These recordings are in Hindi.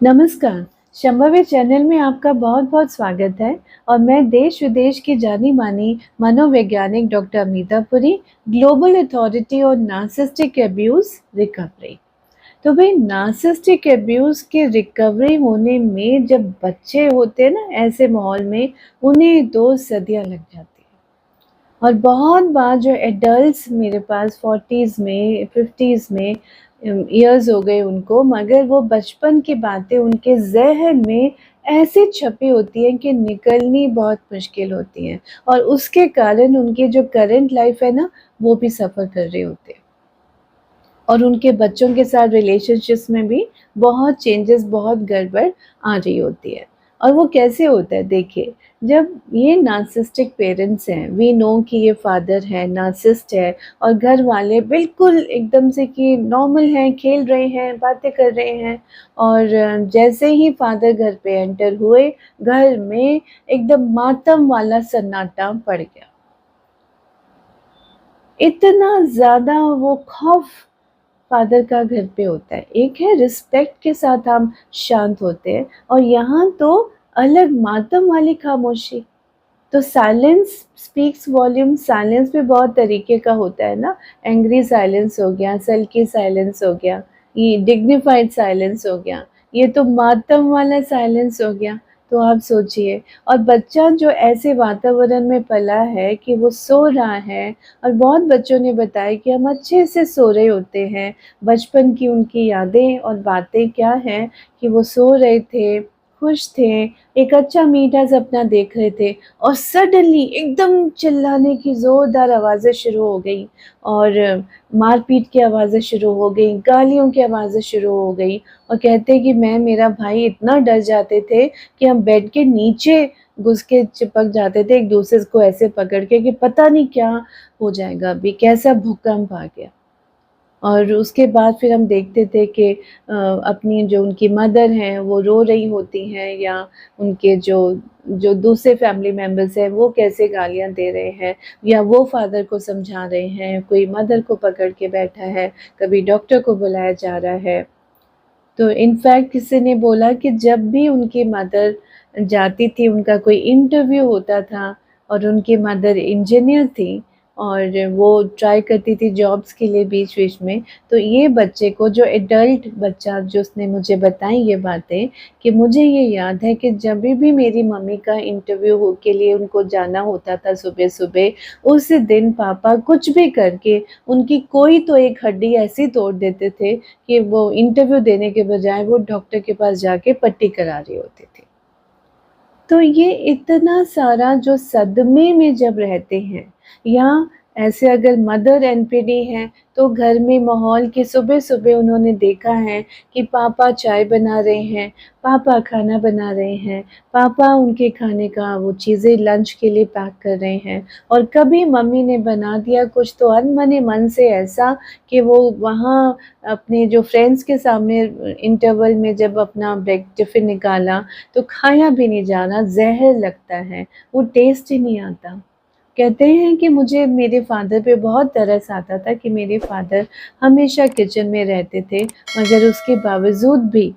नमस्कार, शंभवी चैनल में आपका बहुत-बहुत स्वागत है और मैं देश-विदेश की जानी-मानी मनोवैज्ञानिक doctor Amita Puri, global authority on narcissistic abuse recovery. तो भई नार्सिसिस्टिक अब्यूज़ के रिकवरी होने में जब बच्चे होते हैं ना ऐसे माहौल में, उन्हें 2 सदियाँ लग जाती हैं। और बहुत बार जो एडल्ट्स मेरे पास 40s में 50s में इयर्स हो गए उनको, मगर वो बचपन की बातें उनके ज़हन में ऐसे छपी होती हैं कि निकलनी बहुत मुश्किल होती हैं और उसके कारण उनकी जो करंट लाइफ है ना, वो भी सफ़र कर रहे होते हैं। और उनके बच्चों के साथ रिलेशनशिप्स में भी बहुत चेंजेस, बहुत गड़बड़ आ रही होती है। और वो कैसे होता है देखिए, जब ये नार्सिसिस्टिक पेरेंट्स हैं, वी नो कि ये फादर है, नार्सिसिस्ट है और घर वाले बिल्कुल एकदम से कि नॉर्मल हैं, खेल रहे हैं, बातें कर रहे हैं और जैसे ही फादर घर पे एंटर हुए, घर में एकदम मातम वाला सन्नाटा पड़ गया। इतना ज़्यादा वो खौफ़ फ़ादर का घर पे होता है। एक है रिस्पेक्ट के साथ हम शांत होते हैं और यहाँ तो अलग मातम वाली खामोशी। तो साइलेंस स्पीक्स वॉल्यूम, साइलेंस भी बहुत तरीके का होता है ना, एंग्री साइलेंस हो गया, सल्की साइलेंस हो गया, ये डिग्निफाइड साइलेंस हो गया, ये तो मातम वाला साइलेंस हो गया। तो आप सोचिए, और बच्चा जो ऐसे वातावरण में पला है कि वो सो रहा है और बहुत बच्चों ने बताया कि हम अच्छे से सो रहे होते हैं, बचपन की उनकी यादें और बातें क्या हैं कि वो सो रहे थे, खुश थे, एक अच्छा मीठा सपना देख रहे थे और सडनली एकदम चिल्लाने की ज़ोरदार आवाज़ें शुरू हो गई और मार-पीट की आवाज़ें शुरू हो गई, गालियों की आवाज़ें शुरू हो गई और कहते हैं कि मैं मेरा भाई इतना डर जाते थे कि हम बेड के नीचे घुस के चिपक जाते थे एक-दूसरे को ऐसे पकड़ के कि पता नहीं क्या हो जाएगा अभी, कैसा भूकंप आ गया। और उसके बाद फिर हम देखते थे कि अपनी जो उनकी मदर हैं, वो रो रही होती हैं या उनके जो जो दूसरे फैमिली मेंबर्स हैं, वो कैसे गालियाँ दे रहे हैं या वो फादर को समझा रहे हैं, कोई मदर को पकड़ के बैठा है, कभी डॉक्टर को बुलाया जा रहा है। तो इनफैक्ट किसी ने बोला कि जब भी उनकी मदर जाती थी, उनका कोई इंटरव्यू होता था और उनकी मदर इंजीनियर थी और वो ट्राई करती थी जॉब्स के लिए बीच-बीच में, तो ये बच्चे को जो एडल्ट बच्चा जो उसने मुझे बताई ये बातें कि मुझे ये याद है कि जभी भी मेरी मम्मी का इंटरव्यू हो के लिए उनको जाना होता था सुबह-सुबह, उस दिन पापा कुछ भी करके उनकी कोई तो एक हड्डी ऐसी तोड़ देते थे कि वो इंटरव्यू देने के बजाय वो डॉक्टर के पास जाके पट्टी करा रही होती थी। तो ये इतना सारा जो सदमे में जब रहते हैं या ऐसे अगर मदर एनपीडी हैं, तो घर में माहौल कि सुबह-सुबह उन्होंने देखा है कि पापा चाय बना रहे हैं, पापा खाना बना रहे हैं, पापा उनके खाने का वो चीज़ें लंच के लिए पैक कर रहे हैं और कभी मम्मी ने बना दिया कुछ तो अनमने मन से ऐसा कि वो वहाँ अपने जो फ्रेंड्स के सामने इंटरवल में जब अपना ब्रेक टिफ़िन निकाला तो खाया भी नहीं जा रहा, ज़हर लगता है, वो टेस्ट ही नहीं आता। कहते हैं कि मुझे मेरे फ़ादर पे बहुत तरस आता था कि मेरे फ़ादर हमेशा किचन में रहते थे, मगर उसके बावजूद भी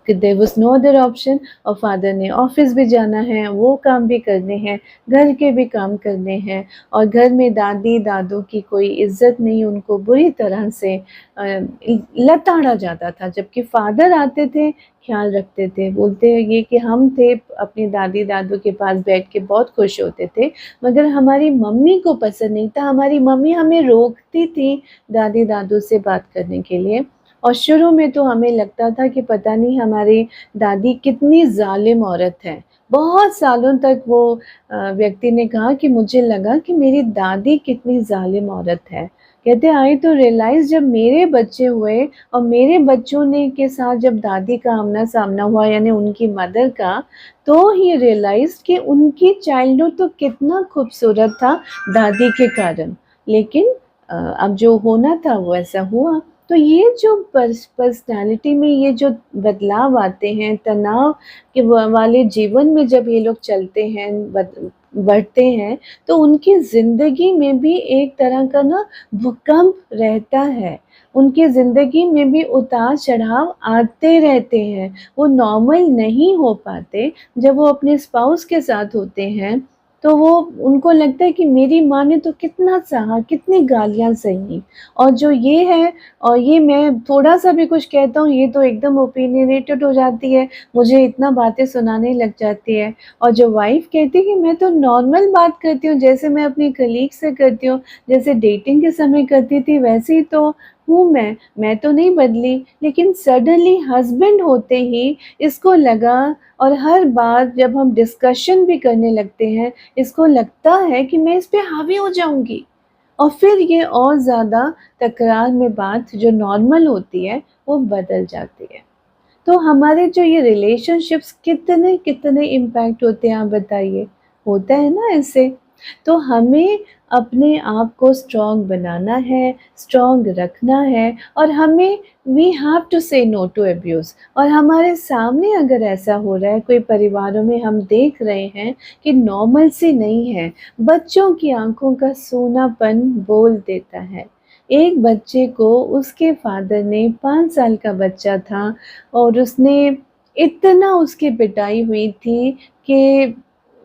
कि there was no other option और फ़ादर ने ऑफ़िस भी जाना है, वो काम भी करने हैं, घर के भी काम करने हैं और घर में दादी-दादू की कोई इज़्ज़त नहीं, उनको बुरी तरह से लताड़ा जाता था। जबकि फ़ादर आते थे, ख़्याल रखते थे, बोलते हैं ये कि हम थे अपनी दादी-दादू के पास बैठ के बहुत खुश होते थे, मगर हमारी मम्मी को पसंद नहीं था, हमारी मम्मी हमें रोकती थी दादी-दादू से बात करने के लिए। और शुरू में तो हमें लगता था कि पता नहीं हमारी दादी कितनी ज़ालिम औरत है। बहुत सालों तक वो व्यक्ति ने कहा कि मुझे लगा कि मेरी दादी कितनी ज़ालिम औरत है। कहते आई तो रियलाइज़ जब मेरे बच्चे हुए और मेरे बच्चों ने के साथ जब दादी का आमना-सामना हुआ यानी उनकी मदर का, तो ही रियलाइज़ कि उनकी चाइल्डहुड तो कितना खूबसूरत था दादी के कारण। लेकिन अब जो होना था वो ऐसा हुआ। तो ये जो पर्सनैलिटी में ये जो बदलाव आते हैं, तनाव के वाले जीवन में जब ये लोग चलते हैं, बढ़ते हैं तो उनकी ज़िंदगी में भी एक तरह का ना भूकंप रहता है। उनकी ज़िंदगी में भी उतार-चढ़ाव आते रहते हैं। वो नॉर्मल नहीं हो पाते। जब वो अपने स्पाउस के साथ होते हैं तो वो उनको लगता है कि मेरी माँ ने तो कितना सहा, कितनी गालियाँ सही, और जो ये है और ये मैं थोड़ा-सा भी कुछ कहता हूँ ये तो एकदम ओपिनियनेटेड हो जाती है, मुझे इतना बातें सुनाने लग जाती है। और जो वाइफ़ कहती है कि मैं तो नॉर्मल बात करती हूँ, जैसे मैं अपनी कलीग से करती हूँ, जैसे डेटिंग के समय करती थी वैसे ही तो हूँ मैं तो नहीं बदली। लेकिन सडनली हस्बैंड होते ही इसको लगा, और हर बार जब हम डिस्कशन भी करने लगते हैं, इसको लगता है कि मैं इस पे हावी हो जाऊँगी, और फिर ये और ज़्यादा तकरार में बात जो नॉर्मल होती है, वो बदल जाती है। तो हमारे जो ये रिलेशनशिप्स कितने इम्पैक्ट होते हैं आप बताइए? होता है ना ऐसे? तो हमें अपने आप को स्ट्रॉन्ग बनाना है, स्ट्रॉन्ग रखना है, और हमें वी हैव टू से नो टू अब्यूज़। और हमारे सामने अगर ऐसा हो रहा है, कोई परिवारों में हम देख रहे हैं कि नॉर्मल-सी नहीं है, बच्चों की आँखों का सूनापन बोल देता है। एक बच्चे को उसके फ़ादर ने 5 साल का बच्चा था और उसने इतना उसकी पिटाई हुई थी कि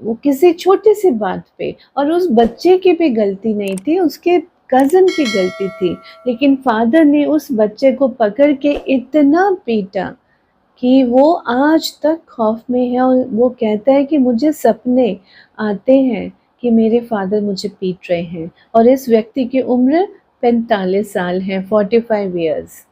वो किसी छोटी-सी बात पे, और उस बच्चे की भी गलती नहीं थी, उसके कज़न की गलती थी। लेकिन फ़ादर ने उस बच्चे को पकड़ के इतना पीटा कि वो आज तक खौफ़ में है, और वो कहता है कि मुझे सपने आते हैं कि मेरे फ़ादर मुझे पीट रहे हैं, और इस व्यक्ति की उम्र 45 साल है, 45 इयर्स।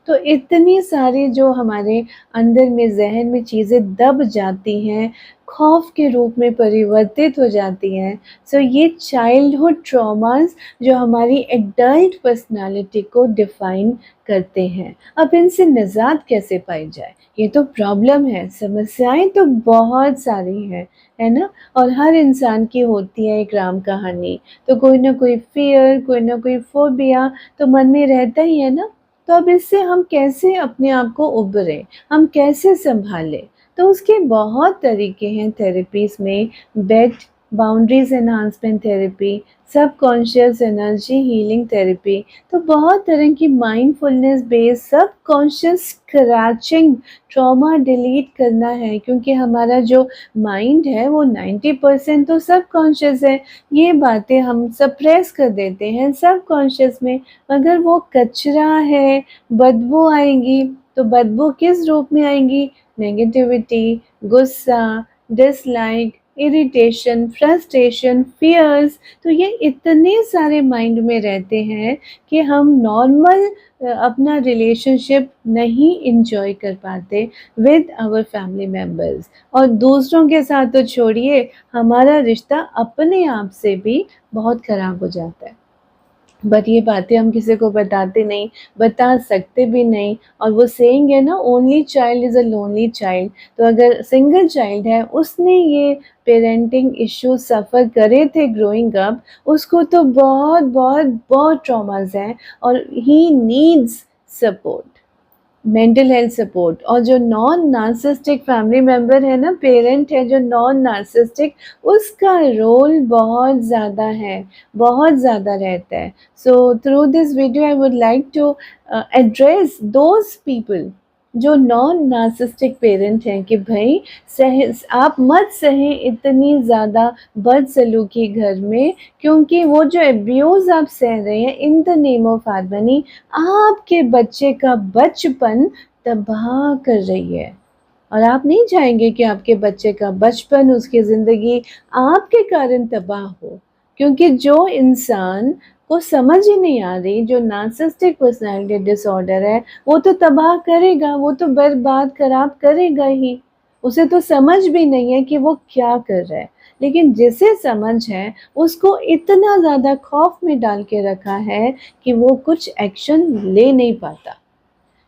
तो इतनी सारी जो हमारे अंदर में ज़हन में चीज़ें दब जाती हैं, खौफ़ के रूप में परिवर्तित हो जाती हैं। सो ये चाइल्डहुड ट्रॉमास जो हमारी एडल्ट पर्सनैलिटी को डिफ़ाइन करते हैं। अब इनसे निजात कैसे पाई जाए? ये तो प्रॉब्लम है, समस्याएँ तो बहुत सारी हैं, है ना? और हर इंसान की होती है एक राम कहानी। तो कोई ना कोई फ़ियर, कोई ना कोई फ़ोबिया तो मन में रहता ही है ना? तो अब इससे हम कैसे अपने आप को उभरें, हम कैसे सँभालें? तो उसके बहुत तरीके हैं थेरेपीज़ में। Bed boundaries enhancement therapy, subconscious energy healing therapy, तो बहुत तरह की mindfulness based subconscious scratching, trauma delete करना है, क्योंकि हमारा जो माइंड है वो 90% तो सबकॉन्शियस है। ये बातें हम सप्रेस कर देते हैं सबकॉन्शियस में, मगर वो कचरा है, बदबू आएगी, तो बदबू किस रूप में आएगी? नेगेटिविटी, गुस्सा, डिसलाइक, इरिटेशन, फ्रस्ट्रेशन, फ़ियर्स। तो ये इतने सारे माइंड में रहते हैं कि हम नॉर्मल अपना रिलेशनशिप नहीं एन्जॉय कर पाते विद आवर फैमिली मेंबर्स, और दूसरों के साथ तो छोड़िए, हमारा रिश्ता अपने आप से भी बहुत ख़राब हो जाता है। बट ये बातें हम किसी को बताते नहीं, बता सकते भी नहीं, और वो सेइंग है ना, only child is a lonely child. तो अगर सिंगल चाइल्ड है, उसने ये पेरेंटिंग इश्यूज़ सफ़र करे थे ग्रोइंग अप, उसको तो बहुत ट्रॉमाज़ हैं, और he needs support, mental health support. और जो नॉन नार्सिसिस्टिक फैमिली मेंबर है ना, पेरेंट है जो नॉन नार्सिसिस्टिक, उसका रोल बहुत ज़्यादा है, बहुत ज़्यादा रहता है। So through this video I would like to address those people जो नॉन नार्सिसिस्टिक पेरेंट हैं कि भई आप मत सहें इतनी ज़्यादा बदसलूकी घर में, क्योंकि वो जो अब्यूज़ आप सह रहे हैं in the name of harmony, आपके बच्चे का बचपन तबाह कर रही है। और आप नहीं चाहेंगे कि आपके बच्चे का बचपन, उसकी ज़िंदगी आपके कारण तबाह हो। क्योंकि जो इंसान को समझ ही नहीं आ रही, जो नार्सिसिस्टिक पर्सनैलिटी डिसऑर्डर है, वो तो तबाह करेगा, वो तो बर्बाद खराब करेगा ही। उसे तो समझ भी नहीं है कि वो क्या कर रहा है। लेकिन जिसे समझ है, उसको इतना ज़्यादा खौफ़ में डाल के रखा है कि वो कुछ एक्शन ले नहीं पाता।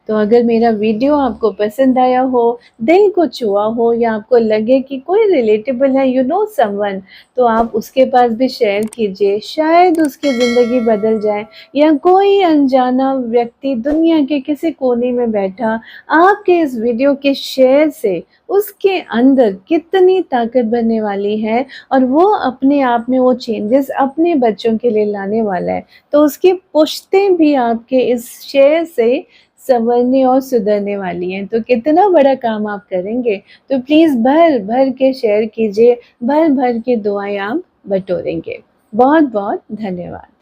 तो अगर मेरा वीडियो आपको पसंद आया हो, दिल को छुआ हो या आपको लगे कि कोई रिलेटेबल है, यू नो समवन, तो आप उसके पास भी शेयर कीजिए, शायद उसकी ज़िंदगी बदल जाए या कोई अनजाना व्यक्ति दुनिया के किसी कोने में बैठा आपके इस वीडियो के शेयर से उसके अंदर कितनी ताकत बनने वाली है और वो अपने आप में वो चेंजेस अपने बच्चों के लिए लाने वाला है। तो उसकी पुश्तें भी आपके इस शेयर से सँवरने और सुधरने वाली हैं। तो कितना बड़ा काम आप करेंगे। तो प्लीज़ भर-भर के शेयर कीजिए, भर-भर के दुआएँ आप बटोरेंगे। बहुत-बहुत धन्यवाद।